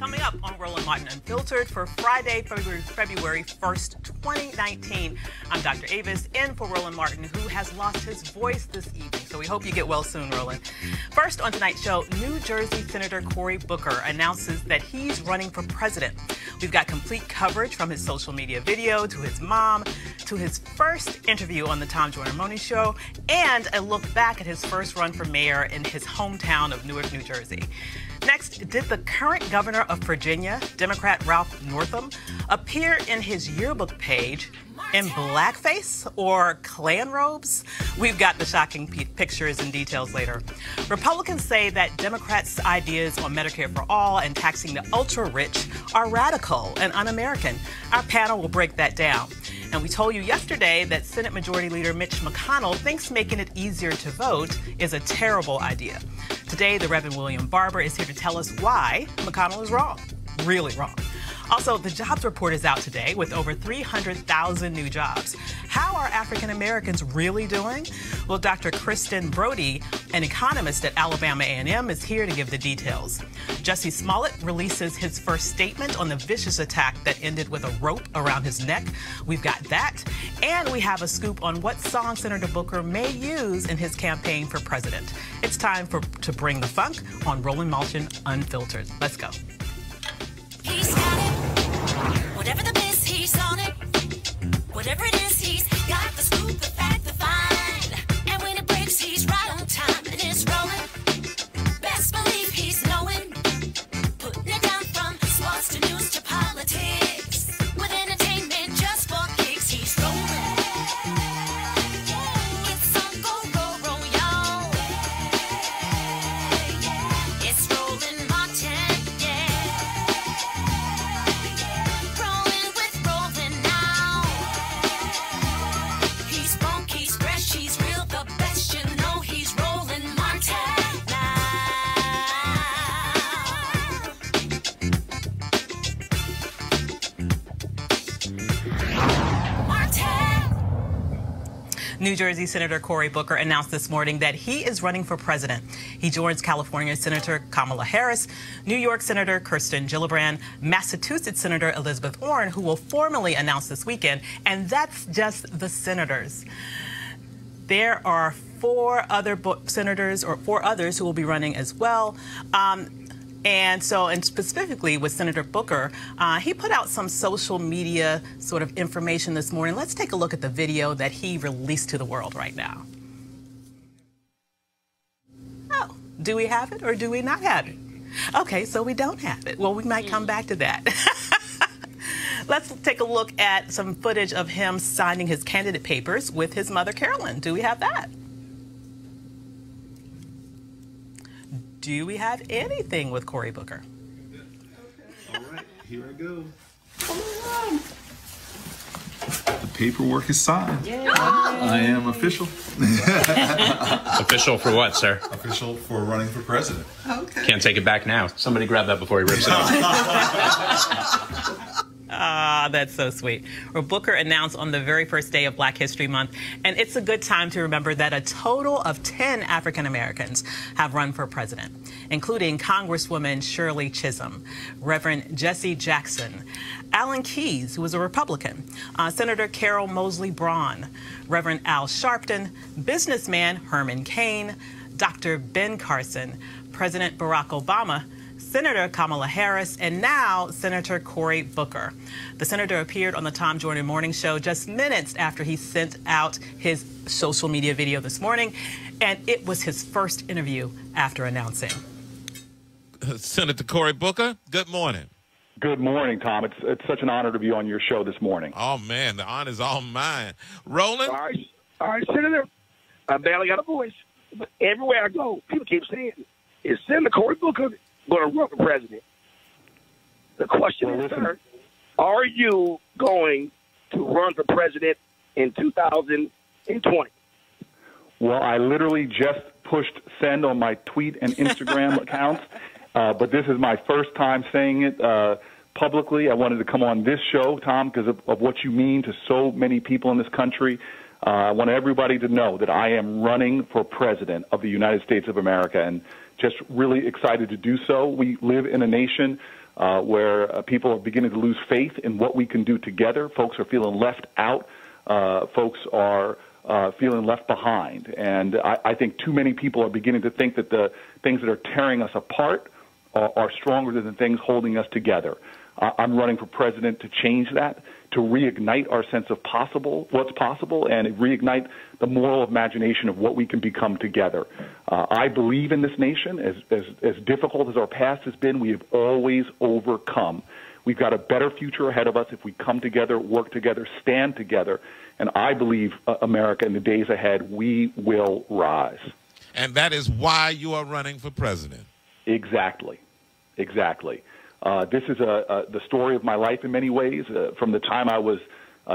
Coming up on Roland Martin Unfiltered for Friday, February 1st, 2019. I'm Dr. Avis, in for Roland Martin, who has lost his voice this evening. So we hope you get well soon, Roland. First on tonight's show, New Jersey Senator Cory Booker announces that he's running for president. We've got complete coverage from his social media video to his mom, to his first interview on the Tom Joyner Morning Show, and a look back at his first run for mayor in his hometown of Newark, New Jersey. Next, did the current governor of Virginia, Democrat Ralph Northam, appear in his yearbook page in blackface or Klan robes? We've got the shocking pictures and details later. Republicans say that Democrats' ideas on Medicare for all and taxing the ultra-rich are radical and un-American. Our panel will break that down. And we told you yesterday that Senate Majority Leader Mitch McConnell thinks making it easier to vote is a terrible idea. Today, the Reverend William Barber is here to tell us why McConnell is wrong, really wrong. Also, the jobs report is out today with over 300,000 new jobs. How are African Americans really doing? Well, Dr. Kristen Brody, an economist at Alabama A&M, is here to give the details. Jussie Smollett releases his first statement on the vicious attack that ended with a rope around his neck. We've got that. And we have a scoop on what song Senator Booker may use in his campaign for president. It's time to bring the funk on Roland Martin Unfiltered. Let's go. He's got it. Whatever the biz, he's on it. Whatever it is, he's got the scoop, the fact, the find. And when it breaks, he's right on time and it's rolling. Best believe he's knowing. Putting it down from sports to news to politics. With entertainment just for kicks, he's rolling. It's on go, roll, y'all. It's Roland Martin, rolling with Roland now. He's funky, he's fresh, he's real, the best, you know he's Roland Martin now. Martin. New Jersey Senator Cory Booker announced this morning that he is running for president. He joins California Senator Kamala Harris, New York Senator Kirsten Gillibrand, Massachusetts Senator Elizabeth Warren, who will formally announce this weekend, and that's just the senators. There are four others who will be running as well. And specifically with Senator Booker, he put out some social media sort of information this morning. Let's take a look at the video that he released to the world right now. Oh, do we have it or do we not have it? Okay, so we don't have it. Well, we might come back to that. Let's take a look at some footage of him signing his candidate papers with his mother, Carolyn. Do we have that? Do we have anything with Cory Booker? Okay. All right, here I go. The paperwork is signed. Yay. I am official. Official for what, sir? Official for running for president. Okay. Can't take it back now. Somebody grab that before he rips it off. Ah, that's so sweet. Well, Booker announced on the very first day of Black History Month, and it's a good time to remember that a total of 10 African Americans have run for president, including Congresswoman Shirley Chisholm, Reverend Jesse Jackson, Alan Keyes, who was a Republican, Senator Carol Moseley Braun, Reverend Al Sharpton, businessman Herman Cain, Dr. Ben Carson, President Barack Obama, Senator Kamala Harris, and now Senator Cory Booker. The senator appeared on the Tom Joyner Morning Show just minutes after he sent out his social media video this morning, and it was his first interview after announcing. Senator Cory Booker, good morning. Good morning, Tom. It's such an honor to be on your show this morning. Oh, man, the honor's all mine. Roland? All right, Senator. I barely got a voice, but everywhere I go, people keep saying, is Senator Cory Booker going to run for president? The question is, sir, are you going to run for president in 2020? Well, I literally just pushed send on my tweet and Instagram accounts, but this is my first time saying it publicly. I wanted to come on this show, Tom, because of what you mean to so many people in this country. I want everybody to know that I am running for president of the United States of America. And just really excited to do so. We live in a nation where people are beginning to lose faith in what we can do together. Folks are feeling left out. Folks are feeling left behind. And I think too many people are beginning to think that the things that are tearing us apart are stronger than the things holding us together. I'm running for president to change that, to reignite our sense of what's possible, and reignite the moral imagination of what we can become together. I believe in this nation. As difficult as our past has been, we have always overcome. We've got a better future ahead of us if we come together, work together, stand together, and I believe, America, in the days ahead, we will rise. And that is why you are running for president. Exactly. This is the story of my life in many ways. From the time I was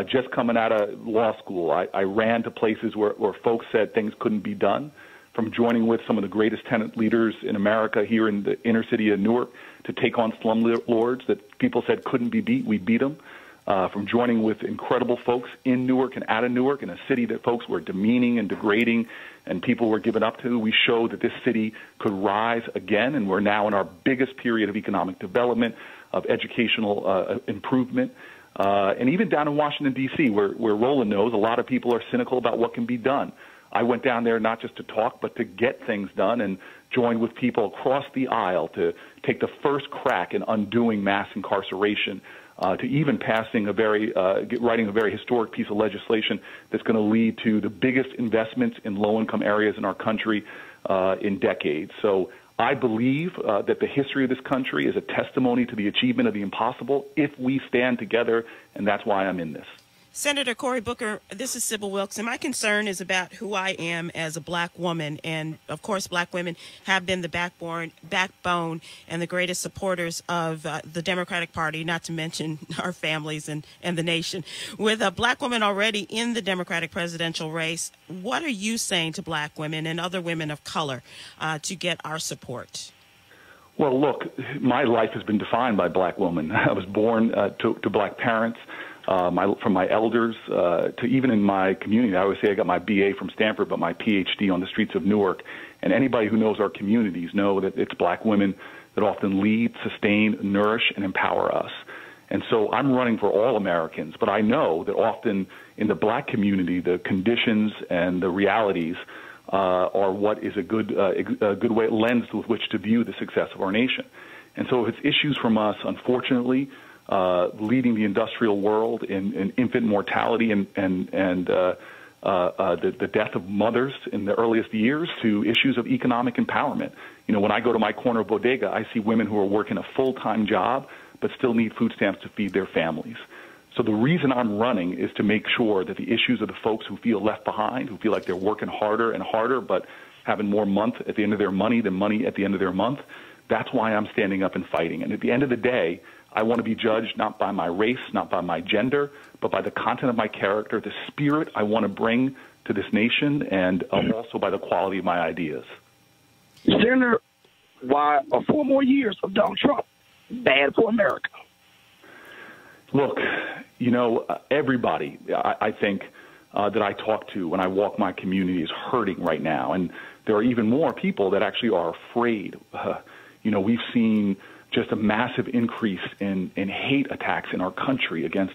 just coming out of law school, I ran to places where folks said things couldn't be done. From joining with some of the greatest tenant leaders in America here in the inner city of Newark to take on slumlords that people said couldn't be beat, we beat them. From joining with incredible folks in Newark and out of Newark, in a city that folks were demeaning and degrading and people were given up to, we showed that this city could rise again, and we're now in our biggest period of economic development, of educational improvement. And even down in Washington, D.C., where Roland knows, a lot of people are cynical about what can be done. I went down there not just to talk, but to get things done, and joined with people across the aisle to take the first crack in undoing mass incarceration, to even passing writing a very historic piece of legislation that's going to lead to the biggest investments in low-income areas in our country in decades. So I believe that the history of this country is a testimony to the achievement of the impossible if we stand together, and that's why I'm in this. Senator Cory Booker, this is Sybil Wilkes, and my concern is about who I am as a black woman. And, of course, black women have been the backbone and the greatest supporters of the Democratic Party, not to mention our families and the nation. With a black woman already in the Democratic presidential race, what are you saying to black women and other women of color to get our support? Well, look, my life has been defined by black women. I was born to black parents. From my elders to even in my community. I always say I got my BA from Stanford, but my PhD on the streets of Newark. And anybody who knows our communities know that it's black women that often lead, sustain, nourish, and empower us. And so I'm running for all Americans, but I know that often in the black community, the conditions and the realities are what is a good way, lens with which to view the success of our nation. And so if it's issues from us, unfortunately, leading the industrial world in infant mortality and the death of mothers in the earliest years, to issues of economic empowerment. You know, when I go to my corner bodega, I see women who are working a full-time job but still need food stamps to feed their families. So the reason I'm running is to make sure that the issues of the folks who feel left behind, who feel like they're working harder and harder but having more month at the end of their money than money at the end of their month, that's why I'm standing up and fighting. And at the end of the day, I want to be judged not by my race, not by my gender, but by the content of my character, the spirit I want to bring to this nation, and also by the quality of my ideas. Senator, why are 4 more years of Donald Trump bad for America? Look, you know, everybody, I think, that I talk to when I walk my community is hurting right now. And there are even more people that actually are afraid. You know, we've seen just a massive increase in hate attacks in our country against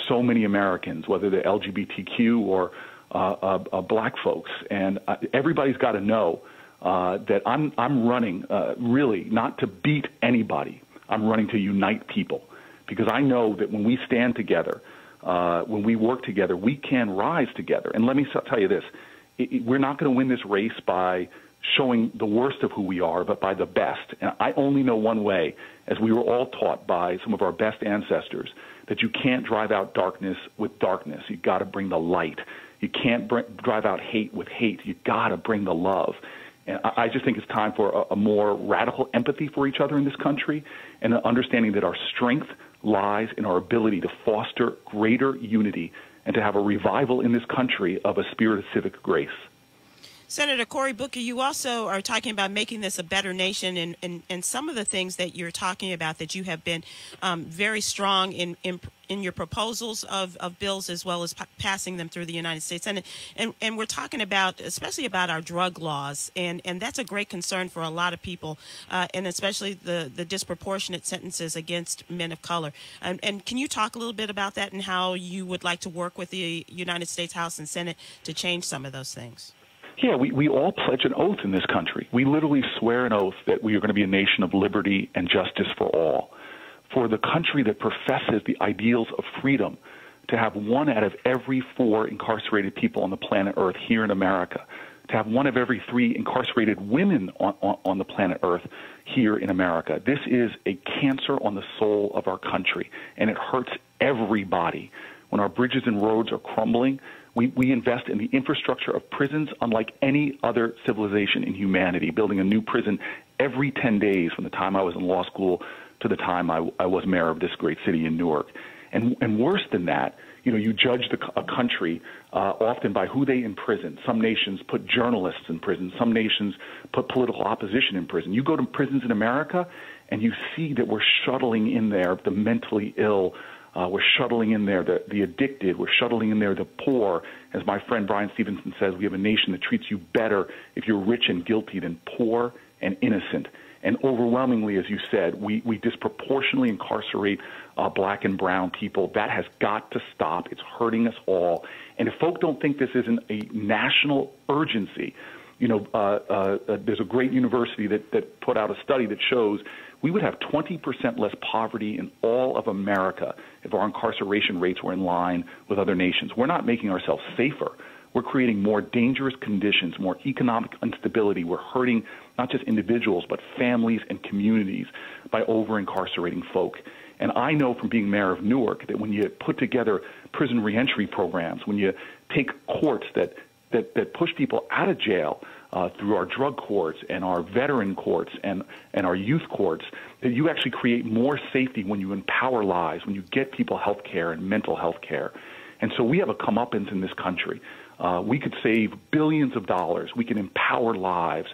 so many Americans, whether they're LGBTQ or black folks. And everybody's got to know that I'm running really not to beat anybody. I'm running to unite people, because I know that when we stand together, when we work together, we can rise together. And let me tell you this, we're not going to win this race by showing the worst of who we are, but by the best. And I only know one way, as we were all taught by some of our best ancestors, that you can't drive out darkness with darkness. You got to bring the light. You can't drive out hate with hate. You got to bring the love. And I just think it's time for a more radical empathy for each other in this country, and an understanding that our strength lies in our ability to foster greater unity and to have a revival in this country of a spirit of civic grace. Senator Cory Booker, you also are talking about making this a better nation, and some of the things that you're talking about that you have been very strong in your proposals of bills, as well as passing them through the United States Senate. And we're talking about, especially about our drug laws, and that's a great concern for a lot of people, and especially the disproportionate sentences against men of color. And can you talk a little bit about that and how you would like to work with the United States House and Senate to change some of those things? Yeah, we all pledge an oath in this country. We literally swear an oath that we are going to be a nation of liberty and justice for all. For the country that professes the ideals of freedom, to have 1 out of every 4 incarcerated people on the planet Earth here in America, to have 1 of every 3 incarcerated women on the planet Earth here in America. This is a cancer on the soul of our country, and it hurts everybody. When our bridges and roads are crumbling, we invest in the infrastructure of prisons unlike any other civilization in humanity, building a new prison every 10 days from the time I was in law school to the time I was mayor of this great city in Newark. And worse than that, you judge a country often by who they imprison. Some nations put journalists in prison. Some nations put political opposition in prison. You go to prisons in America, and you see that we're shuttling in there the mentally ill. We're shuttling in there the addicted. We're shuttling in there the poor. As my friend Brian Stevenson says, we have a nation that treats you better if you're rich and guilty than poor and innocent. And overwhelmingly, as you said, we disproportionately incarcerate black and brown people. That has got to stop. It's hurting us all. And if folk don't think this isn't a national urgency, there's a great university that put out a study that shows we would have 20% less poverty in all of America if our incarceration rates were in line with other nations. We're not making ourselves safer. We're creating more dangerous conditions, more economic instability. We're hurting not just individuals, but families and communities by over-incarcerating folk. And I know from being mayor of Newark that when you put together prison reentry programs, when you take courts that push people out of jail through our drug courts and our veteran courts and our youth courts, that you actually create more safety when you empower lives, when you get people health care and mental health care. And so we have a comeuppance in this country. We could save billions of dollars. We can empower lives.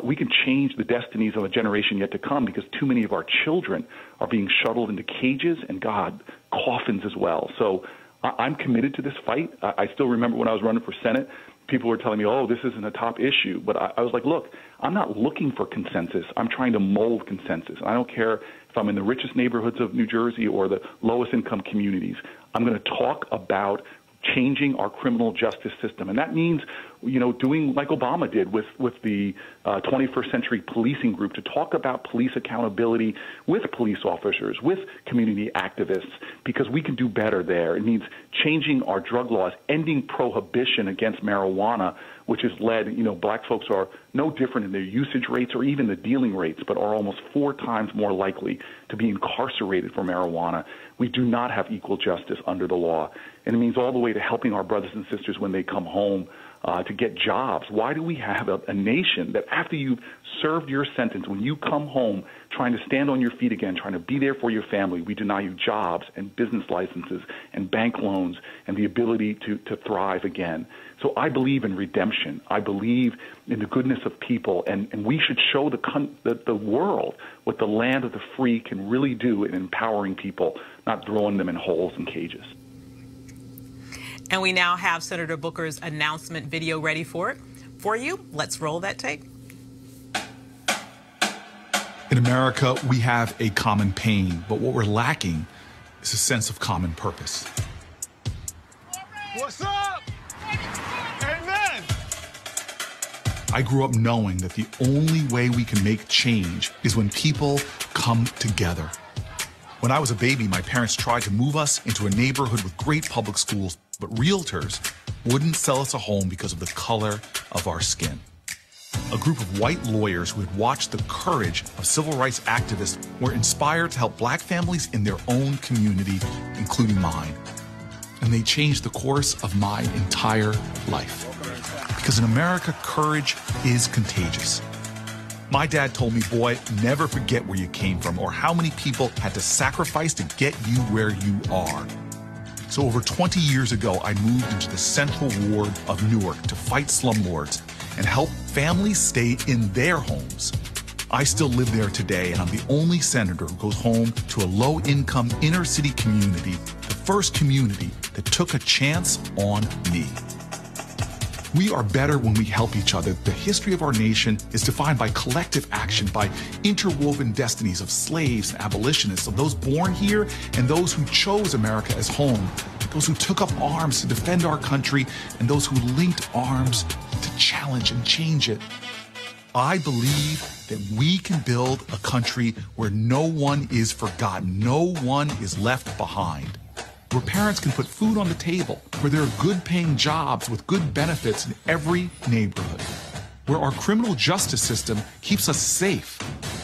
We can change the destinies of a generation yet to come, because too many of our children are being shuttled into cages and, God, coffins as well. So I'm committed to this fight. I still remember when I was running for Senate, people were telling me, oh, this isn't a top issue. But I was like, look, I'm not looking for consensus. I'm trying to mold consensus. I don't care if I'm in the richest neighborhoods of New Jersey or the lowest income communities. I'm going to talk about changing our criminal justice system. And that means, doing like Obama did with the 21st Century Policing Group, to talk about police accountability with police officers, with community activists, because we can do better there. It means changing our drug laws, ending prohibition against marijuana, which has led, black folks are no different in their usage rates or even the dealing rates, but are almost 4 times more likely to be incarcerated for marijuana. We do not have equal justice under the law. And it means all the way to helping our brothers and sisters when they come home to get jobs. Why do we have a nation that after you've served your sentence, when you come home trying to stand on your feet again, trying to be there for your family, we deny you jobs and business licenses and bank loans and the ability to thrive again? So I believe in redemption. I believe in the goodness of people, and we should show the world what the land of the free can really do in empowering people, not throwing them in holes and cages. And we now have Senator Booker's announcement video ready for you. Let's roll that tape. In America, we have a common pain, but what we're lacking is a sense of common purpose. What's up? Amen. I grew up knowing that the only way we can make change is when people come together. When I was a baby, my parents tried to move us into a neighborhood with great public schools, but realtors wouldn't sell us a home because of the color of our skin. A group of white lawyers who had watched the courage of civil rights activists were inspired to help black families in their own community, including mine. And they changed the course of my entire life. Because in America, courage is contagious. My dad told me, boy, never forget where you came from or how many people had to sacrifice to get you where you are. So over 20 years ago, I moved into the Central Ward of Newark to fight slumlords and help families stay in their homes. I still live there today, and I'm the only senator who goes home to a low-income inner-city community, the first community that took a chance on me. We are better when we help each other. The history of our nation is defined by collective action, by interwoven destinies of slaves and abolitionists, of those born here and those who chose America as home, those who took up arms to defend our country, and those who linked arms to challenge and change it. I believe that we can build a country where no one is forgotten, no one is left behind, where parents can put food on the table, where there are good-paying jobs with good benefits in every neighborhood, where our criminal justice system keeps us safe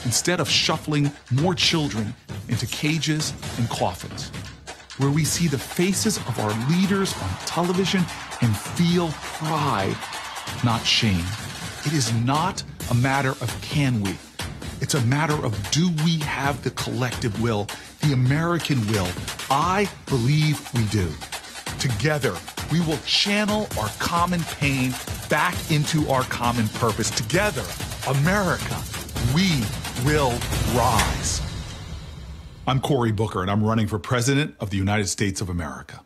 instead of shuffling more children into cages and coffins, where we see the faces of our leaders on television and feel pride, not shame. It is not a matter of can we. It's a matter of do we have the collective will, the American will. I believe we do. Together, we will channel our common pain back into our common purpose. Together, America, we will rise. I'm Cory Booker, and I'm running for President of the United States of America.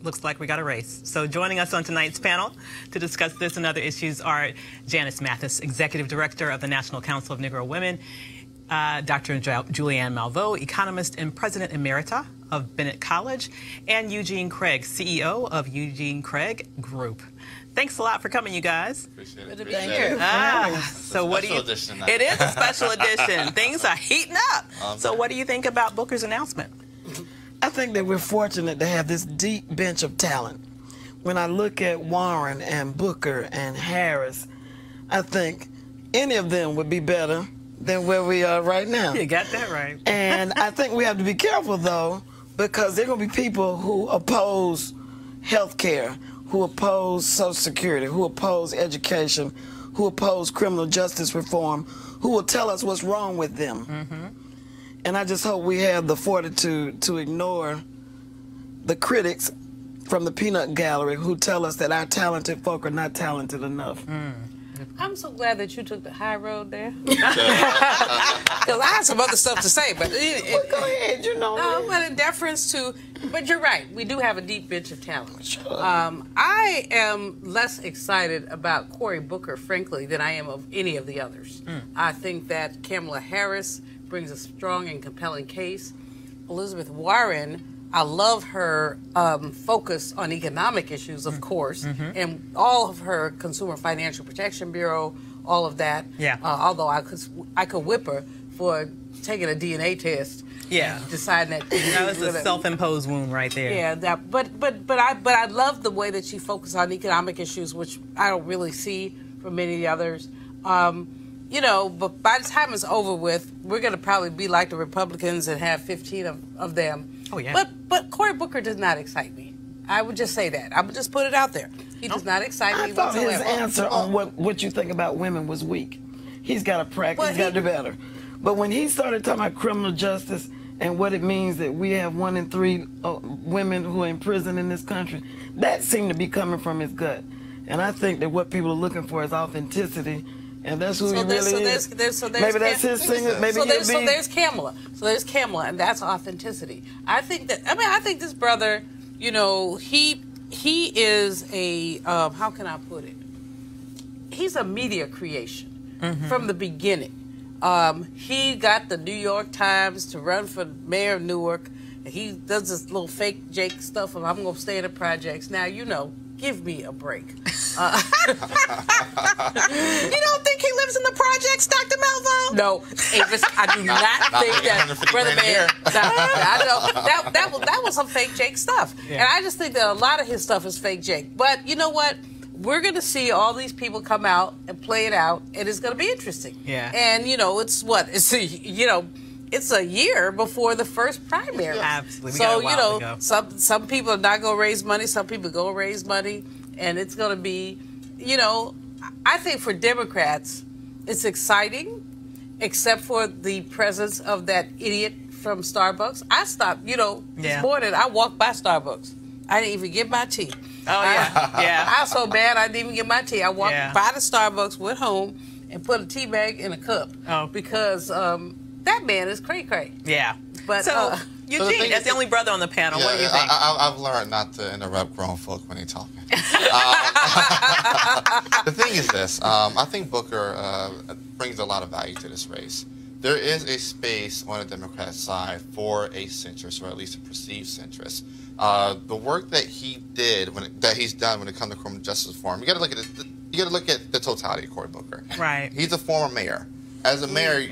Looks like we got a race. So joining us on tonight's panel to discuss this and other issues are Janice Mathis, Executive Director of the National Council of Negro Women, Dr. Julianne Malveaux, Economist and President Emerita of Bennett College, and Eugene Craig, CEO of Eugene Craig Group. Thanks a lot for coming, you guys. Appreciate it. Thank you. So what do you? It is a special edition. Things are heating up. So what do you think about Booker's announcement? I think that we're fortunate to have this deep bench of talent. When I look at Warren and Booker and Harris, I think any of them would be better than where we are right now. You got that right. And I think we have to be careful, though, because there are going to be people who oppose health care, who oppose Social Security, who oppose education, who oppose criminal justice reform, who will tell us what's wrong with them. Mm-hmm. And I just hope we have the fortitude to ignore the critics from the peanut gallery who tell us that our talented folk are not talented enough. I'm so glad that you took the high road there. Because I had some other stuff to say, but well, go ahead, you know. No, but in deference to, but you're right. We do have a deep bench of talent. Sure. I am less excited about Cory Booker, frankly, than I am of any of the others. I think that Kamala Harris brings a strong and compelling case. Elizabeth Warren, I love her focus on economic issues, of course, and all of her Consumer Financial Protection Bureau, all of that. Yeah. Although I could whip her for taking a DNA test. Yeah. Deciding that that was a self-imposed wound right there. Yeah. But I love the way that she focused on economic issues, which I don't really see from many of the others. You know, but by the time it's over with, we're going to probably be like the Republicans and have 15 of them. Oh, yeah. But Cory Booker does not excite me. I would just say that. I would just put it out there. He does not excite me whatsoever. I thought his answer on what you think about women was weak. He's got to practice, he's got to do better. But when he started talking about criminal justice and what it means that we have 1 in 3 women who are in prison in this country, that seemed to be coming from his gut. And I think that what people are looking for is authenticity. And that's who he really is. Maybe that's his singer. Maybe so there's Kamala. So there's Kamala, and that's authenticity. I think this brother, you know, he is a how can I put it? He's a media creation from the beginning. He got the New York Times to run for mayor of Newark. And he does this little fake Jake stuff of I'm going to stay in the projects. Now, you know, give me a break. You don't think he lives in the projects, Dr. Malveaux? No, Avis, I do not think that, brother man. That was some fake Jake stuff, and I just think that a lot of his stuff is fake Jake. But you know what? We're going to see all these people come out and play it out, and it's going to be interesting. Yeah. And you know, it's a year before the first primary. Absolutely. So you know, some people are not going to raise money. Some people go raise money. And it's going to be, you know, I think for Democrats, it's exciting, except for the presence of that idiot from Starbucks. I stopped, you know, this morning I walked by Starbucks. I didn't even get my tea. Oh, yeah. Yeah. I was so bad I didn't even get my tea. I walked by the Starbucks, went home, and put a tea bag in a cup. Oh. Because that man is cray-cray. Yeah. But so, Eugene, as the only brother on the panel, what do you think? I've learned not to interrupt grown folk when they talking. The thing is this. I think Booker brings a lot of value to this race. There is a space on the Democrat side for a centrist, or at least a perceived centrist. The work that he did, that he's done when it comes to criminal justice reform, you got to look at it. You got to look at the totality of Cory Booker. Right. He's a former mayor. As a mayor,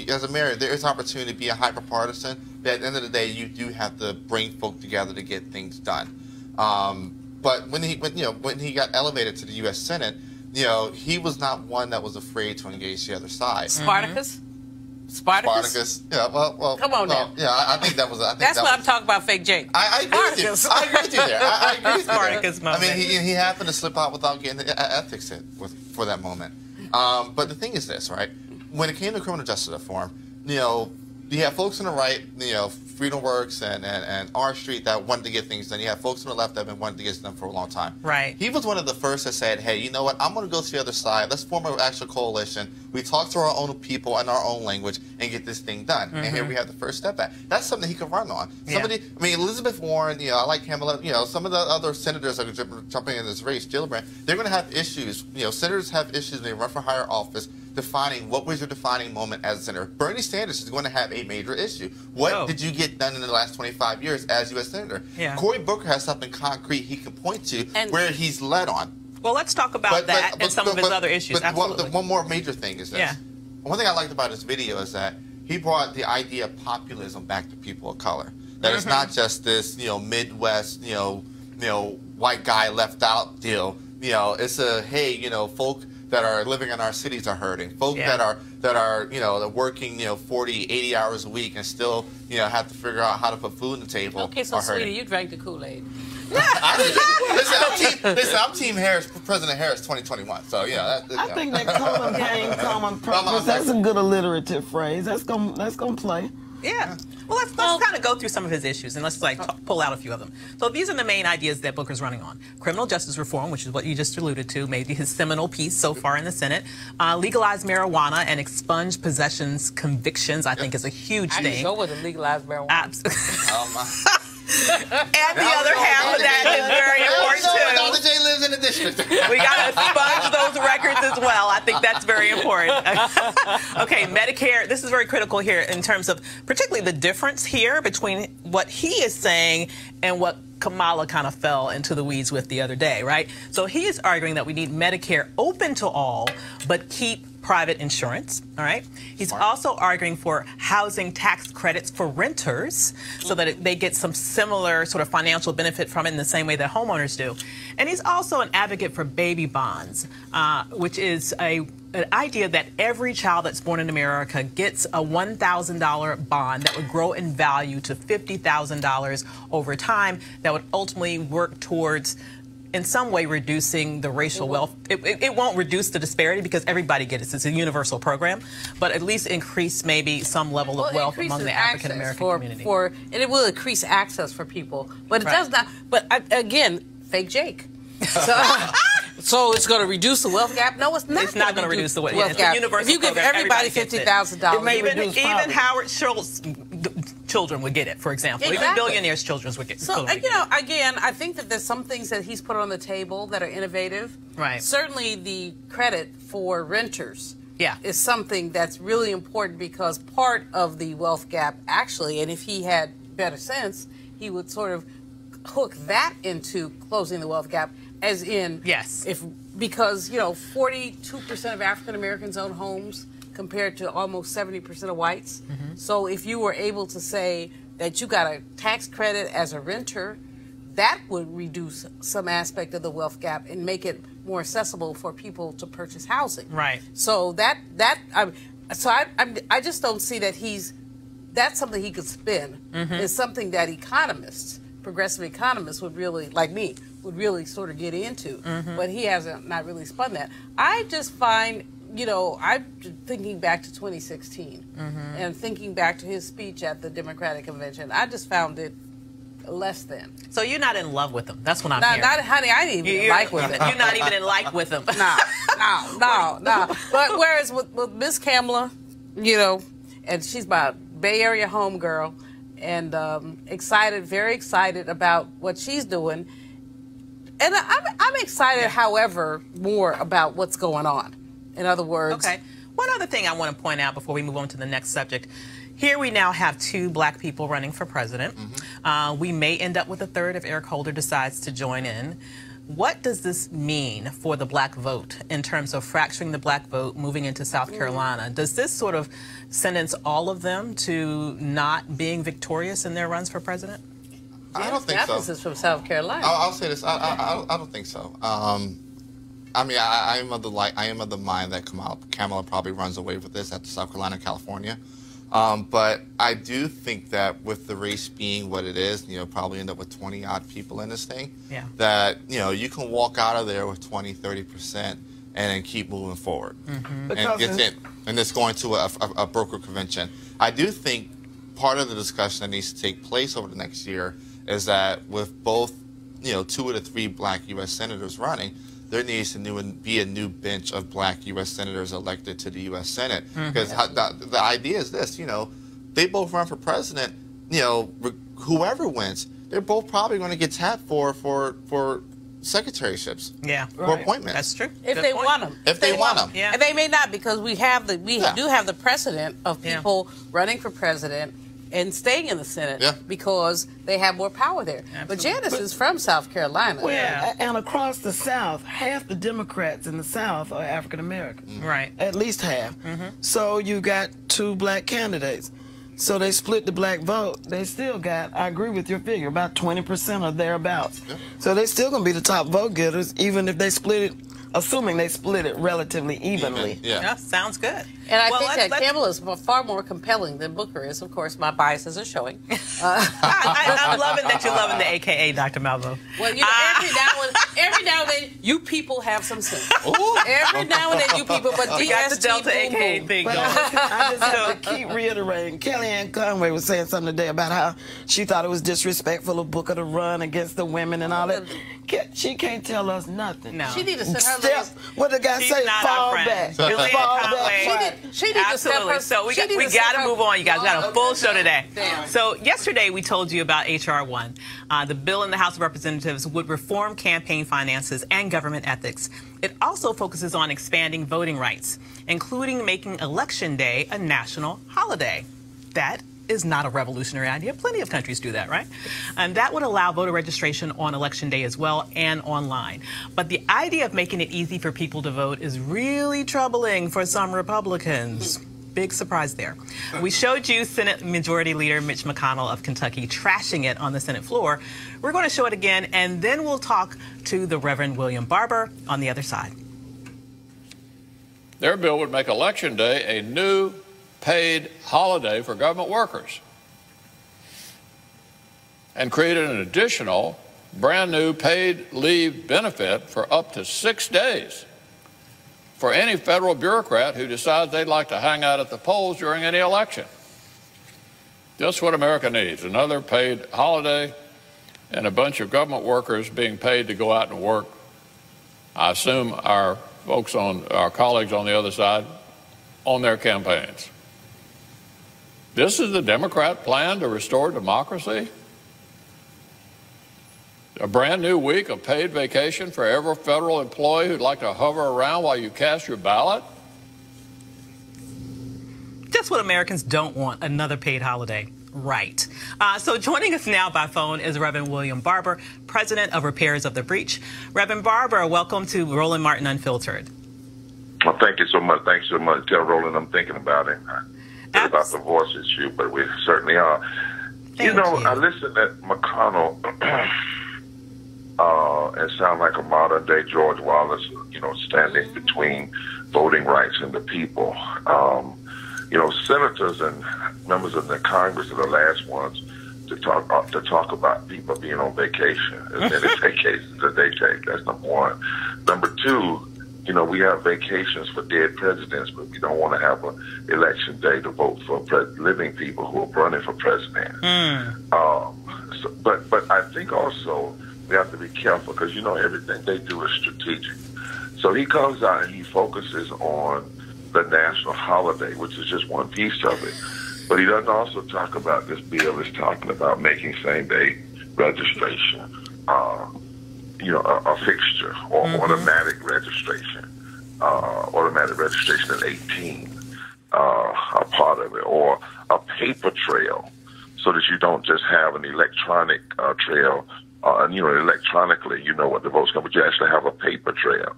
as a mayor, there is opportunity to be a hyper-partisan, but at the end of the day, you do have to bring folk together to get things done. But when he got elevated to the U.S. Senate, he was not one that was afraid to engage the other side. Spartacus? Spartacus? Yeah, well. Come on now. Yeah, I think that was. That's what I'm talking about, fake Jake. I agree with you. I agree with you there. I agree with you Spartacus there. moment. I mean, he happened to slip out without getting the ethics hit for that moment. But the thing is this, right? When it came to criminal justice reform, you have folks on the right, Freedom Works and R Street that wanted to get things done. You have folks on the left that have been wanting to get done for a long time. Right. He was one of the first that said, hey, you know what? I'm going to go to the other side. Let's form an actual coalition. We talk to our own people and our own language and get this thing done. And here we have the first step back. That's something he could run on. Somebody, I mean, Elizabeth Warren, I like Kamala, some of the other senators that are jumping in this race, Gillibrand, they're going to have issues. Senators have issues when they run for higher office defining what was your defining moment as a senator. Bernie Sanders is going to have a major issue. What did you get done in the last 25 years as U.S. Senator? Yeah. Cory Booker has something concrete he can point to where he's led on. Well, let's talk about that and some of his other issues. But one more major thing is this. Yeah. One thing I liked about his video is that he brought the idea of populism back to people of color. That it's not just this, Midwest, white guy left out deal. It's a, hey, folk that are living in our cities are hurting. Folk that are they're working 40, 80 hours a week and still have to figure out how to put food on the table. Okay, so sweetie, you drank the Kool-Aid. Listen, I'm Team Harris, President Harris, 2021. So I think that common game, common purpose. That's a good alliterative phrase. That's gonna play. Yeah. Well, let's kind of go through some of his issues and let's pull out a few of them. So these are the main ideas that Booker's running on. Criminal justice reform, which is what you just alluded to, maybe his seminal piece so far in the Senate. Legalize marijuana and expunge possessions convictions, I think is a huge thing. I go with the legalized marijuana. And the other half of that is very important too. Dr. J lives in the district. We got to expunge those records as well. I think that's very important. Okay, Medicare. This is very critical here in terms of particularly the difference here between what he is saying and what Kamala kind of fell into the weeds with the other day, right? So he is arguing that we need Medicare open to all, but keep private insurance, all right? He's also arguing for housing tax credits for renters so that they get some similar sort of financial benefit from it in the same way that homeowners do. And he's also an advocate for baby bonds, which is an idea that every child that's born in America gets a $1,000 bond that would grow in value to $50,000 over time that would ultimately work towards in some way reducing the racial wealth. It won't reduce the disparity because everybody gets it. It's a universal program, but at least increase maybe some level of wealth among the African American community. And it will increase access for people, but it does not. But again, fake Jake. So it's going to reduce the wealth gap? No, it's not. It's not going to reduce the wealth gap. If you give everybody $50,000, even Howard Schultz's children would get it, for example. Exactly. Even billionaires' children would get it. So, again, I think that there's some things that he's put on the table that are innovative. Right. Certainly the credit for renters is something that's really important because part of the wealth gap, actually, and if he had better sense, he would sort of hook that into closing the wealth gap. As in, because 42% of African Americans own homes compared to almost 70% of whites. So if you were able to say that you got a tax credit as a renter, that would reduce some aspect of the wealth gap and make it more accessible for people to purchase housing. Right. So I just don't see that that's something he could spin. It's something that progressive economists would really, like me, would really sort of get into, but he hasn't not really spun that. I just find, I'm thinking back to 2016 and thinking back to his speech at the Democratic Convention. I just found it less than. So you're not in love with them. That's what I'm hearing. Not, honey, I didn't even like with it. You're not even in like with them. No. But whereas with Miss Kamala, you know, and she's my Bay Area homegirl, and very excited about what she's doing. And I'm excited, however, more about what's going on. In other words. Okay. One other thing I want to point out before we move on to the next subject. Here we now have 2 black people running for president. We may end up with a third if Eric Holder decides to join in. What does this mean for the black vote in terms of fracturing the black vote moving into South Carolina? Does this sort of sentence all of them to not being victorious in their runs for president? I don't think so. Is from South Carolina. I'll say this. I don't think so. I mean, I am of the mind that Kamala probably runs away with this after South Carolina, California. But I do think that with the race being what it is, you know, probably end up with 20-odd people in this thing. Yeah. That, you know, you can walk out of there with 20-30% and then keep moving forward. And it's going to a broker convention. I do think part of the discussion that needs to take place over the next year is that with both, you know, 2 of the 3 black U.S. senators running, there needs to be a new bench of black U.S. senators elected to the U.S. Senate. Because the idea is this, you know, they both run for president, you know, whoever wins, they're both probably going to get tapped for secretaryships. Yeah. For appointments. That's true. If they want them. If they want them. Yeah. And they may not, because we do have the precedent of people running for president and staying in the Senate because they have more power there. Absolutely. But Janice is from South Carolina. Well, and across the South, half the Democrats in the South are African Americans. Right. At least half. So you got 2 black candidates. So they split the black vote. They still got, I agree with your figure, about 20% or thereabouts. So they're still going to be the top vote getters, even if they split it, assuming they split it relatively evenly. Yeah, sounds good. And I think that Kamala is far more compelling than Booker is. Of course, my biases are showing. I'm loving that you're loving the AKA, Dr. Malvo. Well, you know, every now and then, you people have some sense. Every now and then, you people, but we got the Delta AKA thing going. I just have to keep reiterating. Kellyanne Conway was saying something today about how she thought it was disrespectful of Booker to run against the women and all that. She can't tell us nothing. No. She needs to set her what the guy say? Fall back. Fall back. She needs to step her. So we got to move on, you guys. We got a full show today. So yesterday we told you about H.R. 1. The bill in the House of Representatives would reform campaign finances and government ethics. It also focuses on expanding voting rights, including making Election Day a national holiday. That is not a revolutionary idea. Plenty of countries do that, right? And that would allow voter registration on Election Day as well and online. But the idea of making it easy for people to vote is really troubling for some Republicans. Big surprise there. We showed you Senate Majority Leader Mitch McConnell of Kentucky trashing it on the Senate floor. We're going to show it again, and then we'll talk to the Reverend William Barber on the other side. Their bill would make Election Day a new paid holiday for government workers and created an additional brand new paid leave benefit for up to 6 days for any federal bureaucrat who decides they'd like to hang out at the polls during any election. Just what America needs, another paid holiday and a bunch of government workers being paid to go out and work. I assume our colleagues on the other side on their campaigns. This is the Democrat plan to restore democracy? A brand new week of paid vacation for every federal employee who'd like to hover around while you cast your ballot? Just what Americans don't want, another paid holiday. Right. So joining us now by phone is Reverend William Barber, President of Repairers of the Breach. Reverend Barber, welcome to Roland Martin Unfiltered. Well, thank you so much. Thanks so much. Tell Roland I'm thinking about him. About the voice issue, but we certainly are. You know, I listened to McConnell and sound like a modern day George Wallace, you know, standing between voting rights and the people. You know, senators and members of the Congress are the last ones to talk about people being on vacation, as many vacations that they take. That's number one. Number two, you know, we have vacations for dead presidents, but we don't want to have an election day to vote for living people who are running for president. but I think also we have to be careful because, you know, everything they do is strategic. So he comes out and he focuses on the national holiday, which is just one piece of it. But he doesn't also talk about this bill is talking about making same-day registration, you know, a fixture or automatic registration at 18, a part of it, or a paper trail, so that you don't just have an electronic trail, and, you know, electronically, you know what the votes come, but you actually have a paper trail.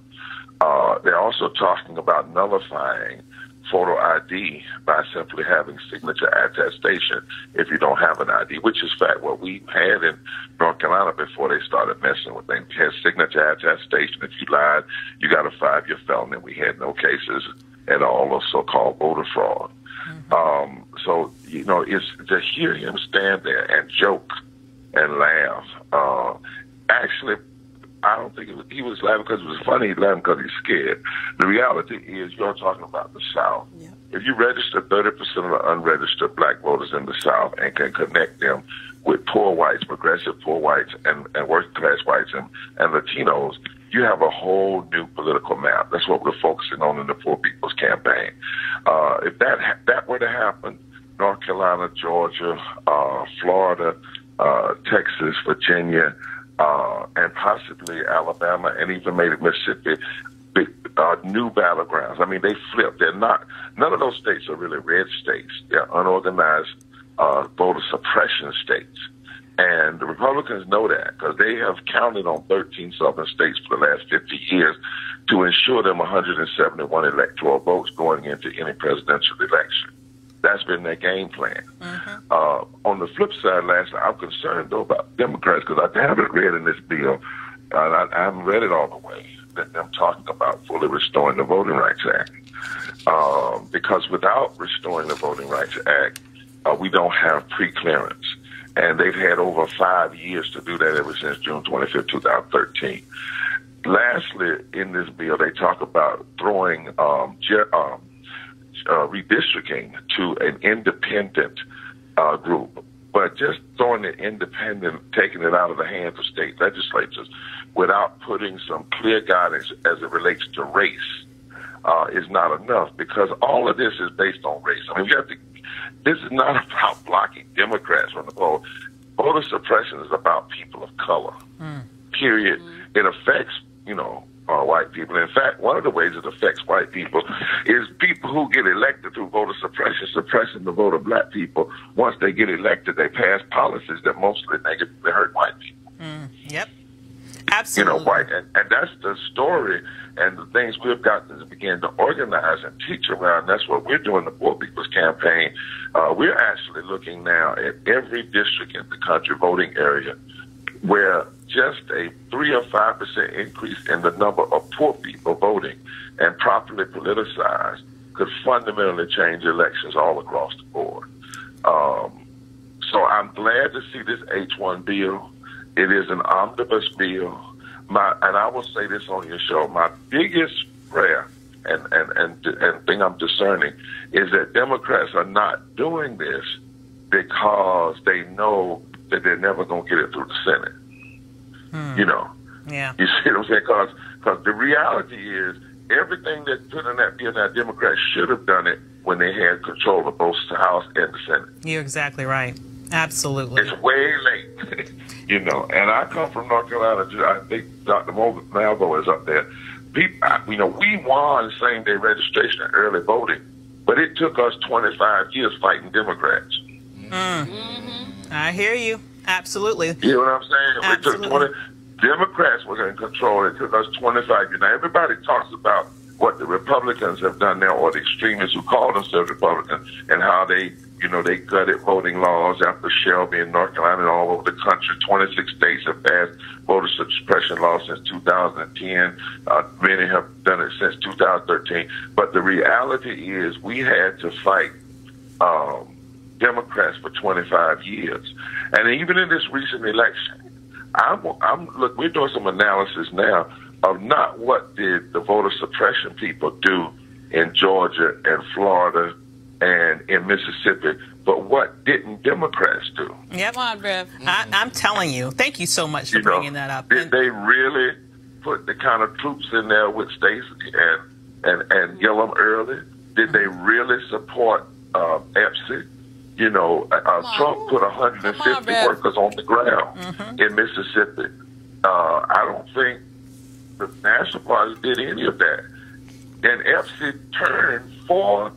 They're also talking about nullifying photo ID by simply having signature attestation if you don't have an ID, which is fact what we had in North Carolina before they started messing with things. We had signature attestation. If you lied, you got a 5-year felony. We had no cases at all of so-called voter fraud. So, you know, it's to hear him stand there and joke and laugh. Actually, I don't think he was laughing because it was funny. He laughed because he's scared. The reality is, you're talking about the South. Yeah. If you register 30% of the unregistered black voters in the South and can connect them with poor whites, progressive poor whites, and working class whites and Latinos, you have a whole new political map. That's what we're focusing on in the Poor People's Campaign. If that were to happen, North Carolina, Georgia, Florida, Texas, Virginia, and possibly Alabama, and even maybe Mississippi, new battlegrounds. I mean, they flip. They're not. None of those states are really red states. They're unorganized voter suppression states, and the Republicans know that because they have counted on 13 southern states for the last 50 years to ensure them 171 electoral votes going into any presidential election. That's been their game plan. On the flip side, I'm concerned, though, about Democrats because I haven't read in this bill, and I haven't read it all the way, that them talking about fully restoring the Voting Rights Act. Because without restoring the Voting Rights Act, we don't have pre-clearance. And they've had over 5 years to do that ever since June 25th, 2013. Lastly, in this bill, they talk about throwing redistricting to an independent group, but just throwing it independent, taking it out of the hands of state legislatures without putting some clear guidance as it relates to race is not enough, because all of this is based on race. I mean, this is not about blocking Democrats from the vote. Voter suppression is about people of color, period. It affects, you know, white people. In fact, one of the ways it affects white people is people who get elected through voter suppression, suppressing the vote of black people. Once they get elected, they pass policies that mostly negatively hurt white people. Yep. Absolutely. You know, and that's the story and the things we've got to begin to organize and teach around. That's what we're doing, the Poor People's Campaign. We're actually looking now at every district in the country, voting area, where just a 3 or 5% increase in the number of poor people voting and properly politicized could fundamentally change elections all across the board. So I'm glad to see this H1 bill. It is an omnibus bill. And I will say this on your show, my biggest prayer and thing I'm discerning is that Democrats are not doing this because they know that they're never going to get it through the Senate. You know, you see what I'm saying? Because the reality is everything that's put in that bill, that Democrats should have done it when they had control of both the House and the Senate. You're exactly right. Absolutely. It's way late, you know. And I come from North Carolina. I think Dr. Malvo is up there. People, you know, we won same-day registration and early voting, but it took us 25 years fighting Democrats. I hear you. Absolutely. You know what I'm saying? Absolutely. It took Democrats were in control. It took us 25 years. Now, everybody talks about what the Republicans have done now, or the extremists who call themselves Republicans, and how they, you know, they gutted voting laws after Shelby in North Carolina and all over the country. 26 states have passed voter suppression laws since 2010. Many have done it since 2013. But the reality is we had to fight Democrats for 25 years. And even in this recent election, look, we're doing some analysis now of not what did the voter suppression people do in Georgia and Florida and in Mississippi, but what didn't Democrats do? Yep. Come on, Rev. I'm telling you. Thank you so much for bringing that up. Did they really put the kind of troops in there with Stacey and Gillum early? Did they really support Epstein? You know, Trump put 150 workers on the ground in Mississippi. I don't think the National Party did any of that. And Epstein turned 4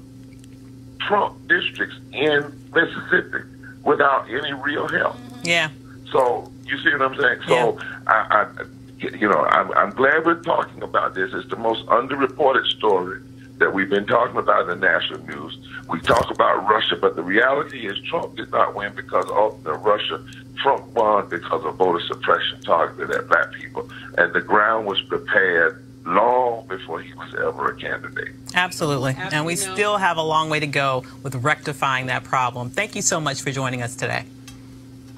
Trump districts in Mississippi without any real help. Yeah. So you see what I'm saying? So I'm glad we're talking about this. It's the most underreported story that we've been talking about in the national news. We talk about Russia, but the reality is Trump did not win because of the Russia. Trump won because of voter suppression targeted at black people, and the ground was prepared long before he was ever a candidate. Absolutely. And we still have a long way to go with rectifying that problem. Thank you so much for joining us today.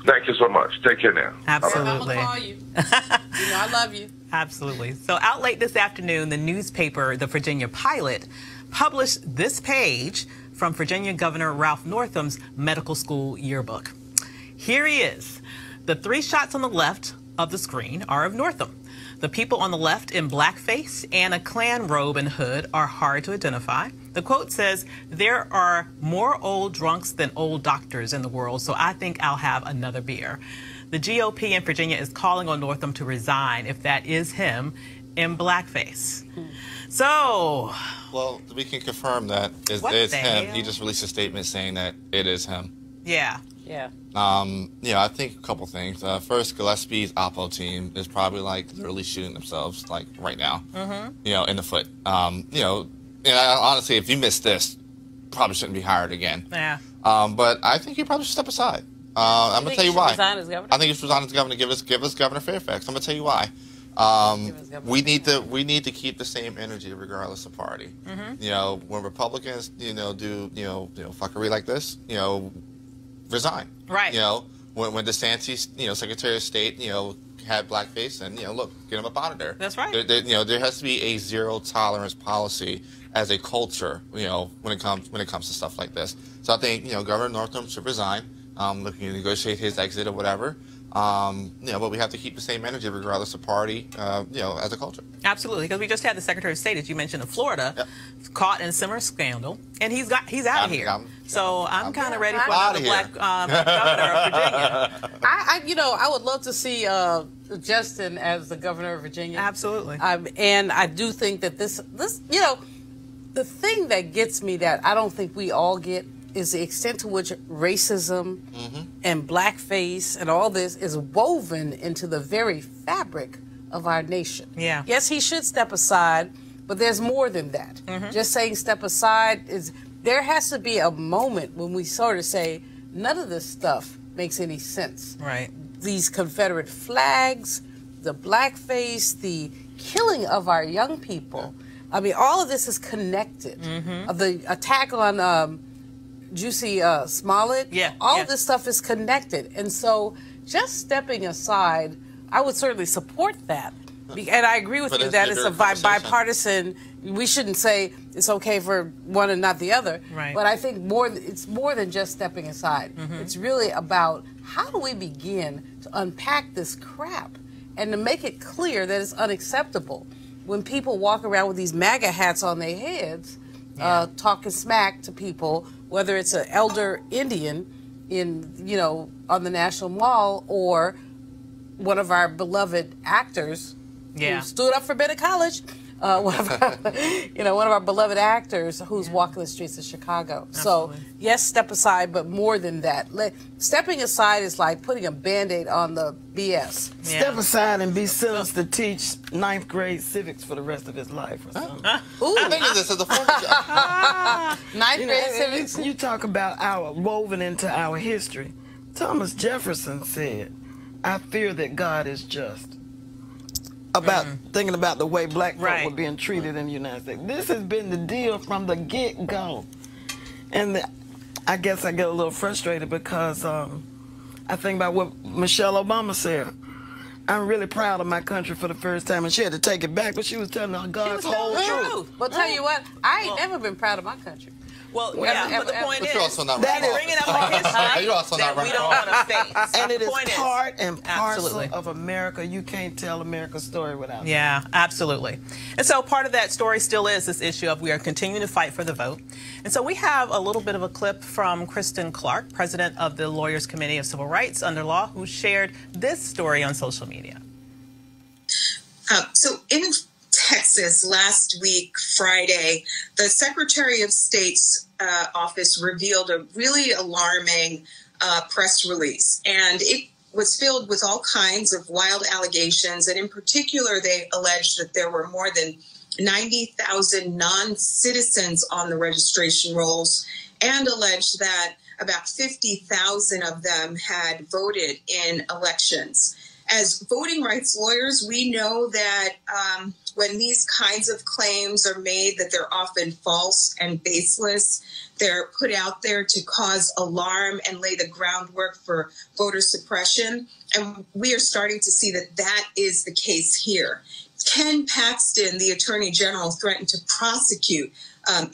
Thank you so much. Take care now. Absolutely. I'm gonna call you. You know I love you. Absolutely. So out late this afternoon, the newspaper, the Virginia Pilot, published this page from Virginia Governor Ralph Northam's medical school yearbook. Here he is. The 3 shots on the left of the screen are of Northam. The people on the left in blackface and a Klan robe and hood are hard to identify. The quote says, "There are more old drunks than old doctors in the world, so I think I'll have another beer." The GOP in Virginia is calling on Northam to resign if that is him in blackface. So, well, we can confirm that it's him. He just released a statement saying that it is him. Yeah. Yeah. I think a couple things. First, Gillespie's Oppo team is probably like literally shooting themselves like right now. You know, in the foot. Honestly, if you missed this, probably shouldn't be hired again. Yeah. But I think he probably should step aside. I'm gonna tell you why. Resign as governor? I think he should resign as governor. Give us Governor Fairfax. I'm gonna tell you why. We need to keep the same energy regardless of party. You know, when Republicans do fuckery like this, resign. Right. You know, when DeSantis, Secretary of State, had blackface, and look, get him up out of there. That's right. There has to be a zero tolerance policy as a culture. When it comes to stuff like this. So I think Governor Northam should resign. Looking to negotiate his exit or whatever. But we have to keep the same energy regardless of party, as a culture. Absolutely, because we just had the Secretary of State, as you mentioned, of Florida, caught in a similar scandal, and he's out of here. So I'm kind of ready for another black governor of Virginia. I would love to see Justin as the governor of Virginia. Absolutely. And I do think that this, the thing that gets me that I don't think we all get is the extent to which racism and blackface and all this is woven into the very fabric of our nation. Yeah. Yes, he should step aside, but there's more than that. Just saying step aside there has to be a moment when we sort of say none of this stuff makes any sense. Right. These Confederate flags, the blackface, the killing of our young people. I mean, all of this is connected. The attack on Jussie Smollett, all of this stuff is connected. And so just stepping aside, I would certainly support that. And I agree with you that it's a bipartisan. We shouldn't say it's okay for one and not the other. Right. But I think it's more than just stepping aside. It's really about how do we begin to unpack this crap and to make it clear that it's unacceptable when people walk around with these MAGA hats on their heads, talking smack to people, whether it's an elder Indian on the National Mall or one of our beloved actors who stood up for better college, one of our beloved actors who's walking the streets of Chicago. Absolutely. So yes, step aside, but more than that. Stepping aside is like putting a Band-Aid on the BS. Step aside and be sentenced to teach 9th grade civics for the rest of his life or something. I think of this as a form of job. 9th grade civics? You talk about our woven into our history. Thomas Jefferson said, "I fear that God is just." About thinking about the way black folk were being treated in the United States. This has been the deal from the get-go. And I guess I get a little frustrated because I think about what Michelle Obama said. I'm really proud of my country for the first time, and she had to take it back, but she was telling God's whole truth. But tell you what, I ain't never been proud of my country. Well, yeah, but the point is, you're also not that is bringing up a history you're also not that we don't want to face. And it is Point part and parcel absolutely. of America. You can't tell America's story without it. Yeah, absolutely. And so part of that story still is this issue of we are continuing to fight for the vote. And so we have a little bit of a clip from Kristen Clark, president of the Lawyers Committee of Civil Rights Under Law, who shared this story on social media. So in Texas last week, Friday, the Secretary of State's office revealed a really alarming press release. And it was filled with all kinds of wild allegations. And in particular, they alleged that there were more than 90,000 non-citizens on the registration rolls, and alleged that about 50,000 of them had voted in elections. As voting rights lawyers, we know that when these kinds of claims are made, that they're often false and baseless. They're put out there to cause alarm and lay the groundwork for voter suppression. And we are starting to see that that is the case here. Ken Paxton, the Attorney General, threatened to prosecute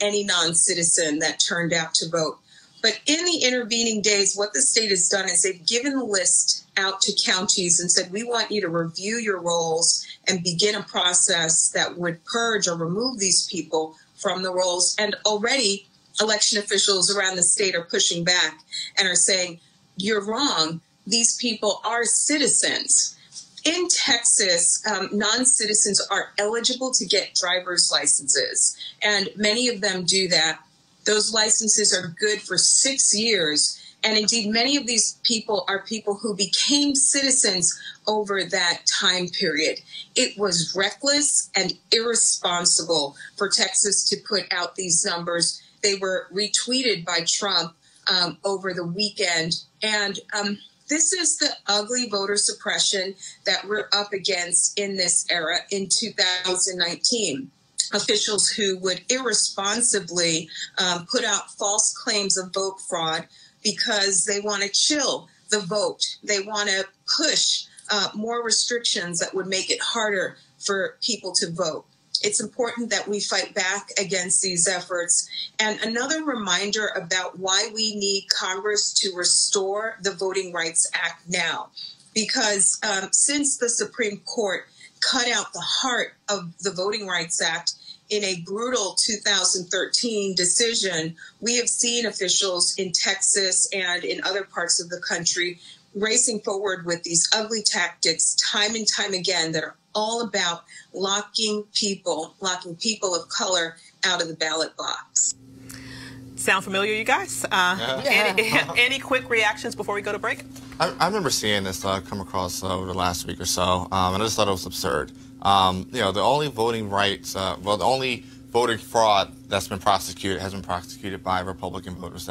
any non-citizen that turned out to vote. But in the intervening days, what the state has done is they've given the list out to counties and said, we want you to review your rolls and begin a process that would purge or remove these people from the rolls. And already election officials around the state are pushing back and are saying, you're wrong. These people are citizens. In Texas, non-citizens are eligible to get driver's licenses, and many of them do that. Those licenses are good for 6 years. And indeed, many of these people are people who became citizens over that time period. It was reckless and irresponsible for Texas to put out these numbers. They were retweeted by Trump over the weekend. And this is the ugly voter suppression that we're up against in this era in 2019. Officials who would irresponsibly put out false claims of vote fraud because they want to chill the vote. They want to push more restrictions that would make it harder for people to vote. It's important that we fight back against these efforts. And another reminder about why we need Congress to restore the Voting Rights Act now. Because since the Supreme Court cut out the heart of the Voting Rights Act in a brutal 2013 decision, we have seen officials in Texas and in other parts of the country racing forward with these ugly tactics time and time again that are all about locking people of color out of the ballot box. Sound familiar, you guys? Any quick reactions before we go to break? I remember seeing this come across over the last week or so, and I just thought it was absurd. You know, the only voting rights, well, the only voter fraud that's been prosecuted has been prosecuted by Republican voters.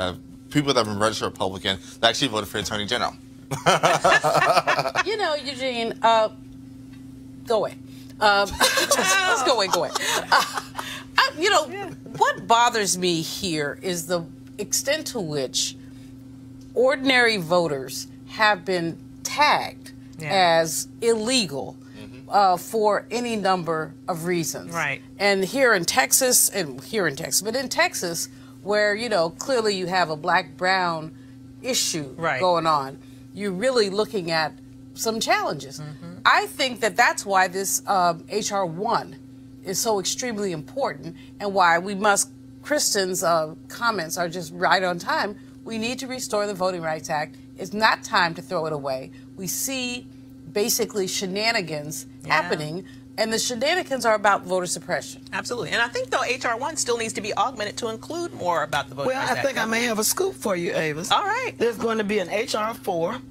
People that have been registered Republican that actually voted for Attorney General. You know, Eugene, go away. Let's go away. You know, what bothers me here is the extent to which ordinary voters have been tagged as illegal for any number of reasons. Right. And here in Texas, but in Texas, where, you know, clearly you have a black-brown issue going on, you're really looking at some challenges. I think that that's why this H.R. 1 is so extremely important, and why we must, Kristen's comments are just right on time. We need to restore the Voting Rights Act. It's not time to throw it away. We see basically shenanigans happening, and the shenanigans are about voter suppression. Absolutely. And I think, though, H.R. 1 still needs to be augmented to include more about the Voting Rights Act. Well, I think I may have a scoop for you, Avis. All right. There's going to be an H.R. 4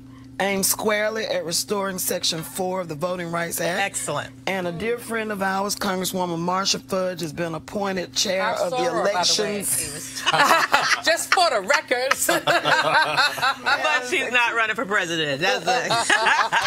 aimed squarely at restoring Section 4 of the Voting Rights Act. Excellent. And a dear friend of ours, Congresswoman Marsha Fudge, has been appointed chair of the elections. Just for the records. But she's not running for president.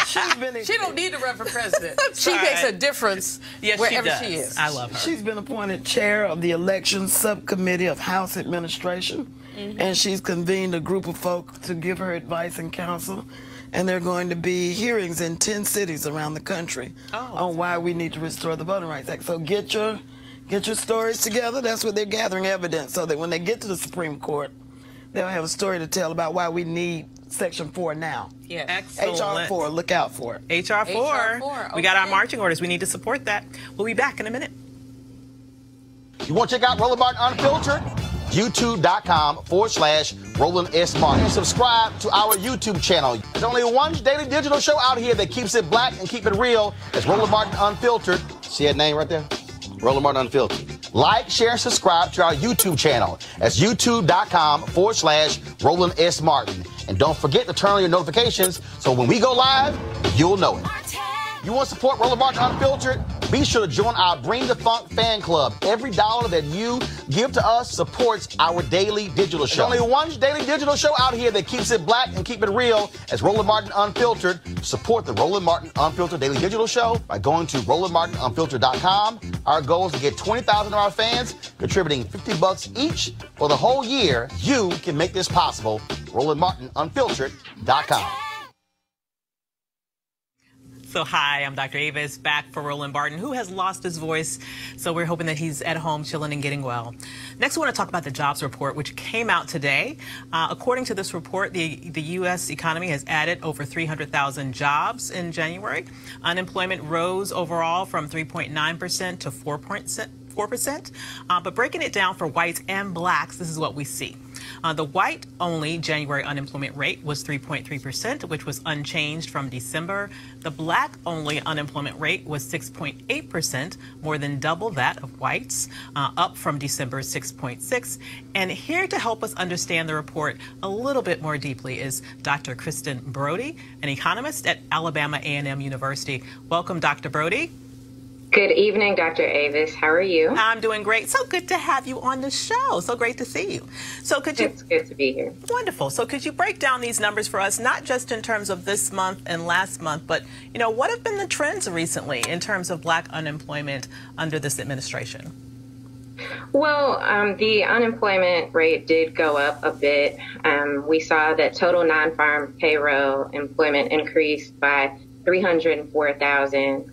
She don't need to run for president. She makes a difference wherever she is. I love her. She's been appointed chair of the elections subcommittee of House Administration. And she's convened a group of folk to give her advice and counsel. And there are going to be hearings in 10 cities around the country on why we need to restore the Voting Rights Act. So get your Get your stories together. That's what they're gathering evidence so that when they get to the Supreme Court, they'll have a story to tell about why we need Section 4 now. Yes. Excellent. HR 4, look out for it. HR 4. Okay. We got our marching orders. We need to support that. We'll be back in a minute. You want to check out Roland Martin Unfiltered? YouTube.com/Roland S. Martin. And subscribe to our YouTube channel. There's only one daily digital show out here that keeps it black and keep it real. It's Roland Martin Unfiltered. See that name right there? Roland Martin Unfiltered. Like, share, and subscribe to our YouTube channel. That's YouTube.com/Roland S. Martin. And don't forget to turn on your notifications so when we go live, you'll know it. You want to support Roland Martin Unfiltered? Be sure to join our Bring the Funk fan club. Every dollar that you give to us supports our daily digital show. There's only one daily digital show out here that keeps it black and keep it real. It's Roland Martin Unfiltered. Support the Roland Martin Unfiltered daily digital show by going to RolandMartinUnfiltered.com. Our goal is to get 20,000 of our fans contributing $50 each for the whole year. You can make this possible. RolandMartinUnfiltered.com. So hi, I'm Dr. Avis, back for Roland Martin, who has lost his voice. So we're hoping that he's at home chilling and getting well. Next, we want to talk about the jobs report, which came out today. According to this report, the U.S. economy has added over 300,000 jobs in January. Unemployment rose overall from 3.9% to 4%. But breaking it down for whites and blacks, this is what we see. The white-only January unemployment rate was 3.3%, which was unchanged from December. The black-only unemployment rate was 6.8%, more than double that of whites, up from December's 6.6%. And here to help us understand the report a little bit more deeply is Dr. Kristen Brody, an economist at Alabama A&M University. Welcome, Dr. Brody. Good evening, Dr. Avis. How are you? I'm doing great. So good to have you on the show. So great to see you. So could you? It's good to be here. Wonderful. So could you break down these numbers for us, not just in terms of this month and last month, but what have been the trends recently in terms of black unemployment under this administration? Well, the unemployment rate did go up a bit. We saw that total non-farm payroll employment increased by 304,000,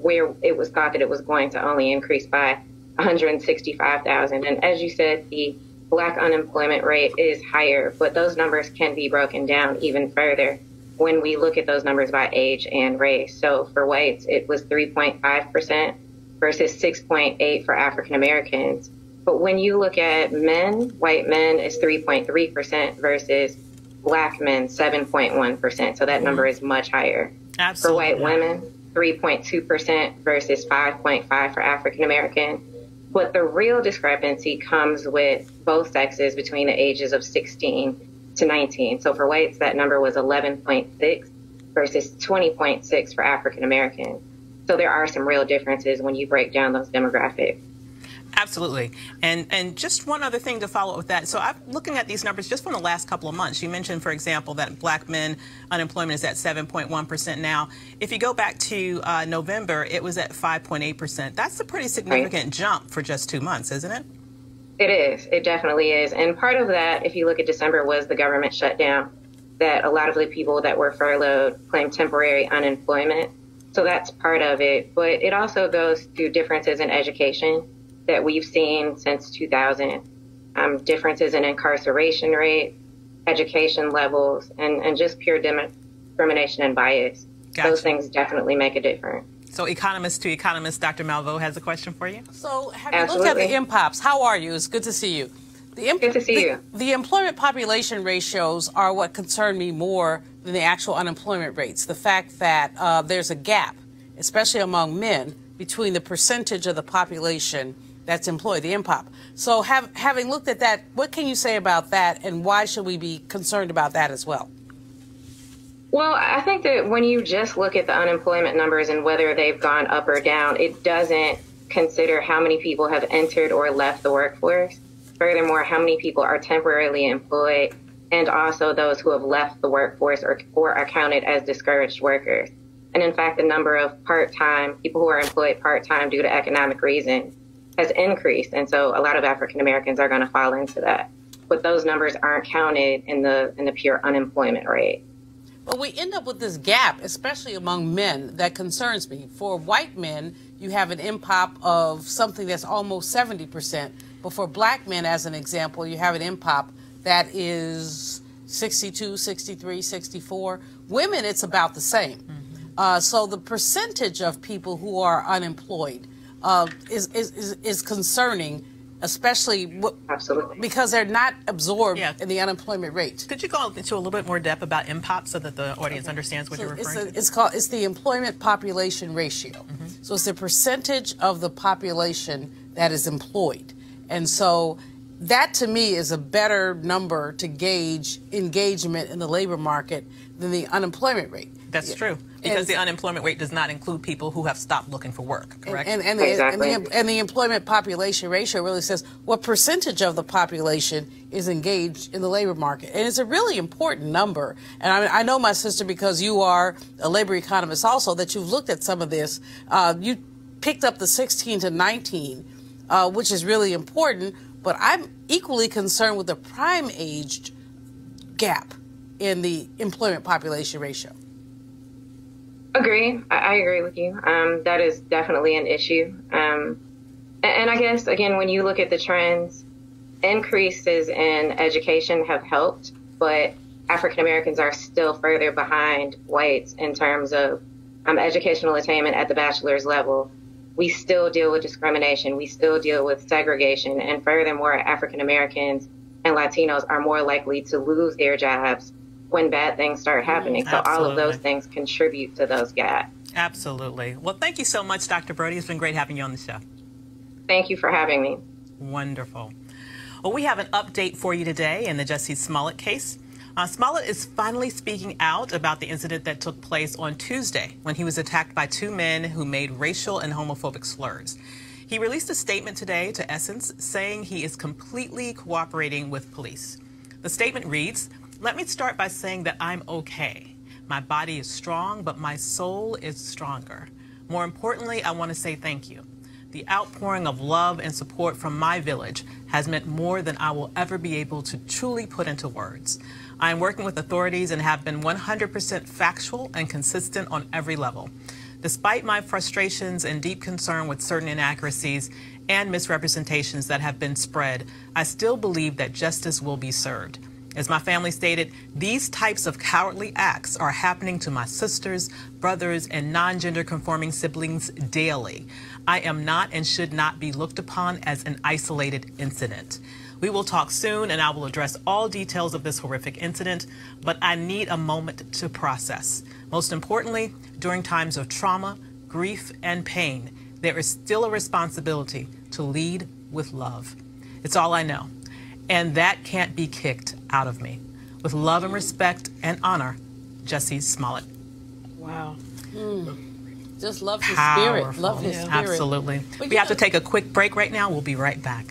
where it was thought that it was going to only increase by 165,000. And as you said, the black unemployment rate is higher, but those numbers can be broken down even further when we look at those numbers by age and race. So for whites, it was 3.5% versus 6.8% for African Americans. But when you look at men, white men is 3.3% versus black men 7.1%. So that number is much higher. Absolutely. For white women, 3.2% versus 5.5% for African American. But the real discrepancy comes with both sexes between the ages of 16 to 19. So for whites, that number was 11.6 versus 20.6 for African American. So there are some real differences when you break down those demographics. Absolutely. And just one other thing to follow up with that. So I'm looking at these numbers just from the last couple of months. You mentioned, for example, that black men unemployment is at 7.1% now. If you go back to November, it was at 5.8%. That's a pretty significant jump for just 2 months, isn't it? It is. It definitely is. And part of that, if you look at December, was the government shutdown, that a lot of the people that were furloughed claimed temporary unemployment. So that's part of it. But it also goes to differences in education that we've seen since 2000, differences in incarceration rate, education levels, and just pure discrimination and bias. Gotcha. Those things definitely make a difference. So economist to economist, Dr. Malveaux has a question for you. So have you looked at the MPOPs? How are you? It's good to see you. Good to see you. The employment population ratios are what concern me more than the actual unemployment rates. The fact that there's a gap, especially among men, between the percentage of the population that's employed, the MPOP. So having looked at that, what can you say about that, and why should we be concerned about that as well? Well, I think that when you just look at the unemployment numbers and whether they've gone up or down, it doesn't consider how many people have entered or left the workforce. Furthermore, how many people are temporarily employed, and also those who have left the workforce or are counted as discouraged workers. And in fact, the number of part-time people who are employed part-time due to economic reasons has increased. And so a lot of African Americans are going to fall into that. But those numbers aren't counted in the pure unemployment rate. But we end up with this gap, especially among men, that concerns me. For white men, you have an impop of something that's almost 70%. But for black men, as an example, you have an impop that is 62, 63, 64. Women, it's about the same. So the percentage of people who are unemployed is concerning, especially because they're not absorbed in the unemployment rate. Could you go into a little bit more depth about impop so that the audience understands what you're referring to? It's the employment population ratio. So it's the percentage of the population that is employed. And so that, to me, is a better number to gauge engagement in the labor market than the unemployment rate. That's true. Because the unemployment rate does not include people who have stopped looking for work, correct? And the employment population ratio really says what percentage of the population is engaged in the labor market. And it's a really important number. And I know, my sister, because you are a labor economist also, that you've looked at some of this. You picked up the 16 to 19, which is really important. But I'm equally concerned with the prime-aged gap in the employment population ratio. Agree. I agree with you. That is definitely an issue. And I guess, again, when you look at the trends, increases in education have helped, but African Americans are still further behind whites in terms of educational attainment at the bachelor's level. We still deal with discrimination. We still deal with segregation. And furthermore, African Americans and Latinos are more likely to lose their jobs when bad things start happening. So all of those things contribute to those gaps. Absolutely. Well, thank you so much, Dr. Brody. It's been great having you on the show. Thank you for having me. Wonderful. Well, we have an update for you today in the Jussie Smollett case. Smollett is finally speaking out about the incident that took place on Tuesday when he was attacked by two men who made racial and homophobic slurs. He released a statement today to Essence saying he is completely cooperating with police. The statement reads, "Let me start by saying that I'm okay. My body is strong, but my soul is stronger. More importantly, I want to say thank you. The outpouring of love and support from my village has meant more than I will ever be able to truly put into words. I am working with authorities and have been 100% factual and consistent on every level. Despite my frustrations and deep concern with certain inaccuracies and misrepresentations that have been spread, I still believe that justice will be served. As my family stated, these types of cowardly acts are happening to my sisters, brothers, and non-gender conforming siblings daily. I am not and should not be looked upon as an isolated incident. We will talk soon, and I will address all details of this horrific incident, but I need a moment to process. Most importantly, during times of trauma, grief, and pain, there is still a responsibility to lead with love. It's all I know, and that can't be kicked out of me. With love and respect and honor, Jussie Smollett." Wow. Just love his spirit. Love his spirit. Absolutely. We have to take a quick break right now. We'll be right back.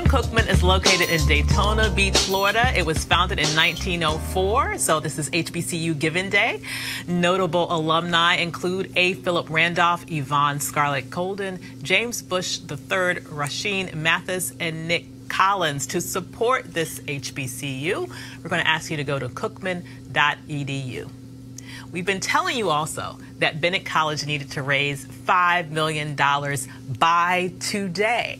Cookman is located in Daytona Beach, Florida. It was founded in 1904, so this is HBCU Giving Day. Notable alumni include A. Philip Randolph, Yvonne Scarlett Colden, James Bush III, Rasheen Mathis, and Nick Collins. To support this HBCU, we're going to ask you to go to cookman.edu. We've been telling you also that Bennett College needed to raise $5 million by today.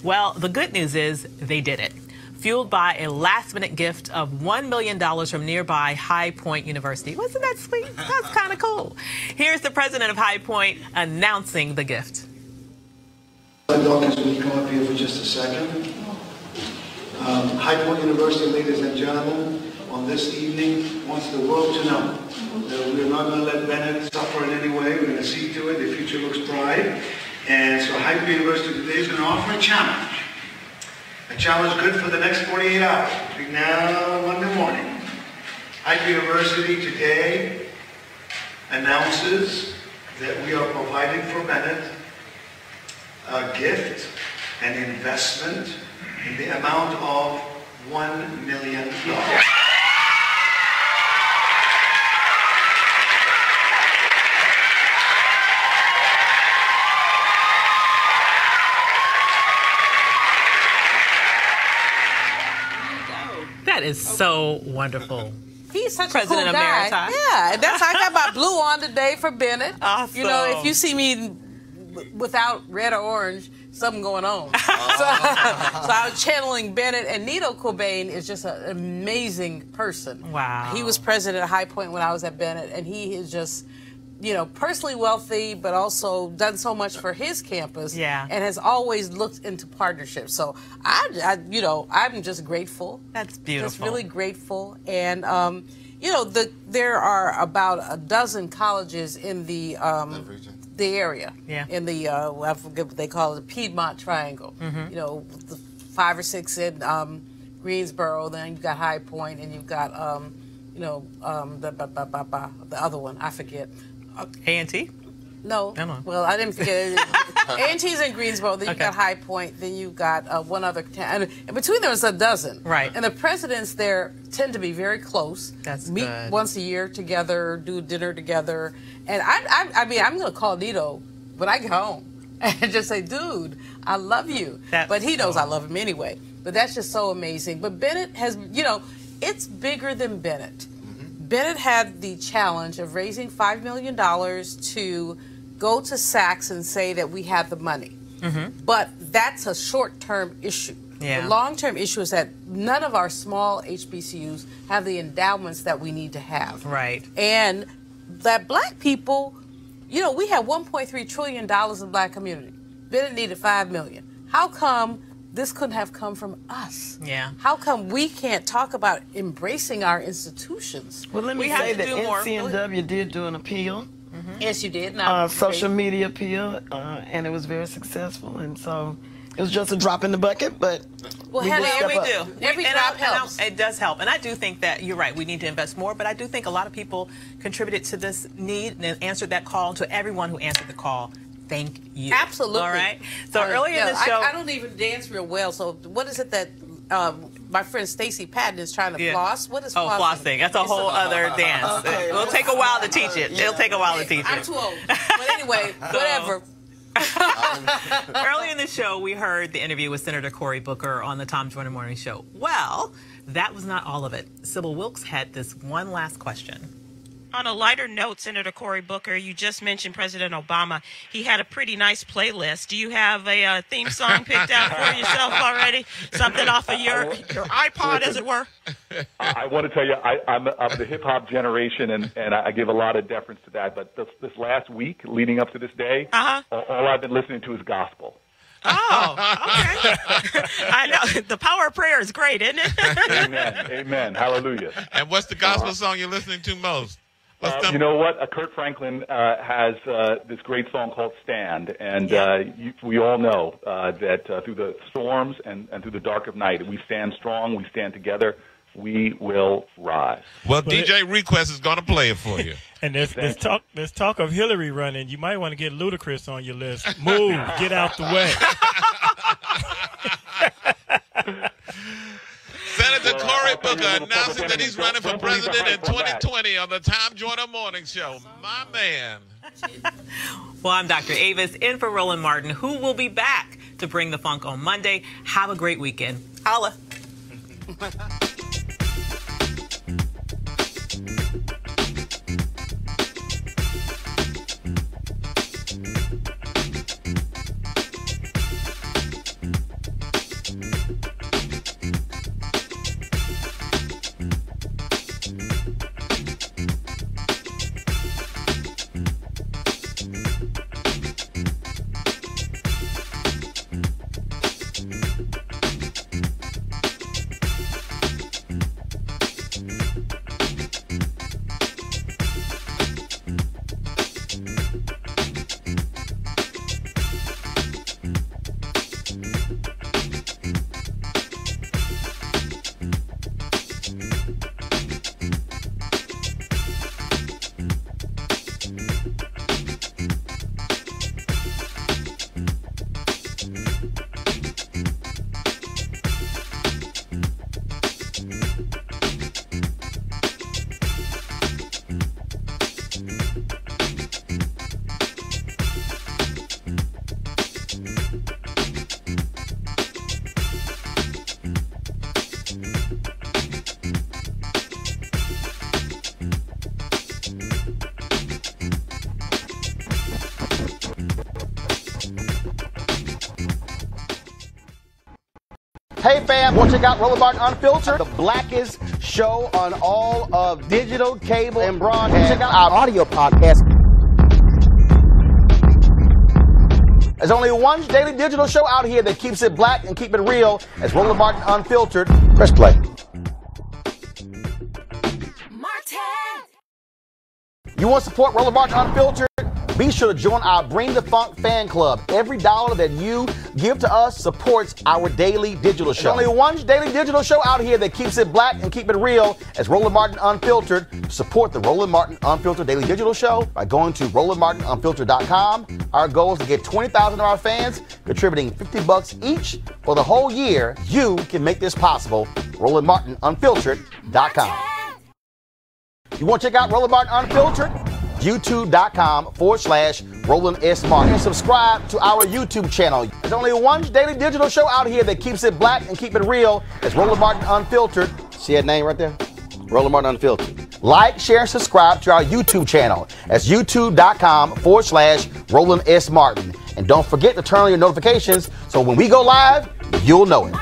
Well, the good news is they did it, fueled by a last-minute gift of $1 million from nearby High Point University. Wasn't that sweet? That's kind of cool. Here's the president of High Point announcing the gift. Dawkins, will you come up here for just a second? High Point University, ladies and gentlemen, on this evening wants the world to know that we're not going to let Bennett suffer in any way. We're going to see to it the future looks bright. And so High Point University today is going to offer a challenge. A challenge good for the next 48 hours, between now and Monday morning. High Point University today announces that we are providing for Bennett a gift, an investment in the amount of $1 million. That is so wonderful. He's such President a cool guy. Emeritus. Yeah, and that's I got my blue on today for Bennett. Awesome. You know, if you see me without red or orange, something going on. So I was channeling Bennett, and Nito Cobain is just an amazing person. Wow. He was president at High Point when I was at Bennett, and he is just, you know, personally wealthy, but also done so much for his campus. Yeah. And has always looked into partnerships. So you know, I'm just grateful. That's beautiful. Just really grateful. And you know, there are about a dozen colleges in the area. Yeah. In the I forget what they call it, the Piedmont Triangle. Mhm. You know, the 5 or 6 in Greensboro. Then you've got High Point, and you've got you know, the other one, I forget. A&T? No. No. Well, I didn't forget. A&T's in Greensboro. Then you've got High Point. Then you've got one other town. And between them is a dozen. Right. And the presidents there tend to be very close. That's Meet good. once a year together, do dinner together. And I mean, I'm going to call Nito when I get home and just say, dude, I love you. But he knows I love him anyway. But that's just so amazing. But Bennett has, you know, it's bigger than Bennett. Bennett had the challenge of raising $5 million to go to Saks and say that we have the money. But that's a short-term issue. Yeah. The long-term issue is that none of our small HBCUs have the endowments that we need to have. Right. And that black people, you know, we have $1.3 trillion in the black community. Bennett needed $5 million. How come this couldn't have come from us? Yeah. How come we can't talk about embracing our institutions? Well, let me say that NCNW did do an appeal. Yes, you did. Social media appeal, and it was very successful. And so it was just a drop in the bucket, but well, we did step we up. do. Every drop helps. It does help. And I do think that you're right. We need to invest more. But I do think a lot of people contributed to this need and answered that call. To everyone who answered the call, thank you. Absolutely. All right. So earlier in the show, I don't even dance real well. So what is it that my friend Stacey Patton is trying to floss? What is flossing? Flossing. That's a whole other dance. Okay. It'll take a while to teach it. It'll take a while to teach it. I'm too old. But anyway, whatever. Earlier in the show, we heard the interview with Senator Cory Booker on the Tom Joyner Morning Show. Well, that was not all of it. Sybil Wilkes had this one last question. On a lighter note, Senator Cory Booker, you just mentioned President Obama. He had a pretty nice playlist. Do you have a theme song picked out for yourself already? Something off of your iPod, as it were? I want to tell you, I'm the hip-hop generation, and I give a lot of deference to that. But this last week, leading up to this day, all I've been listening to is gospel. Oh, okay. I know. The power of prayer is great, isn't it? Amen. Amen. Hallelujah. And what's the gospel song you're listening to most? You know what? Kurt Franklin has this great song called Stand. And we all know that through the storms and through the dark of night, we stand strong, we stand together, we will rise. Well, DJ Request is going to play it for you. And there's talk of Hillary running. You might want to get Ludacris on your list. Move, get out the way. Senator Cory Booker announcing that he's running for president in 2020 on the Tom Joyner Morning Show. My man. Well, I'm Dr. Avis, in for Roland Martin, who will be back to bring the funk on Monday. Have a great weekend. Holla. Hey fam, want to check out Roland Martin Unfiltered, the blackest show on all of digital, cable, and broadcast. Check out our audio podcast. There's only one daily digital show out here that keeps it black and keep it real. It's Roland Martin Unfiltered. Press play. You want to support Roland Martin Unfiltered? Be sure to join our Bring the Funk fan club. Every dollar that you give to us supports our daily digital show. There's only one daily digital show out here that keeps it black and keep it real. It's Roland Martin Unfiltered. Support the Roland Martin Unfiltered daily digital show by going to RolandMartinUnfiltered.com. Our goal is to get 20,000 of our fans contributing $50 each for the whole year. You can make this possible. RolandMartinUnfiltered.com. You want to check out Roland Martin Unfiltered? YouTube.com/Roland S. Martin. And subscribe to our YouTube channel. There's only one daily digital show out here that keeps it black and keep it real. It's Roland Martin Unfiltered. See that name right there? Roland Martin Unfiltered. Like, share, and subscribe to our YouTube channel. That's YouTube.com/Roland S. Martin. And don't forget to turn on your notifications so when we go live, you'll know it.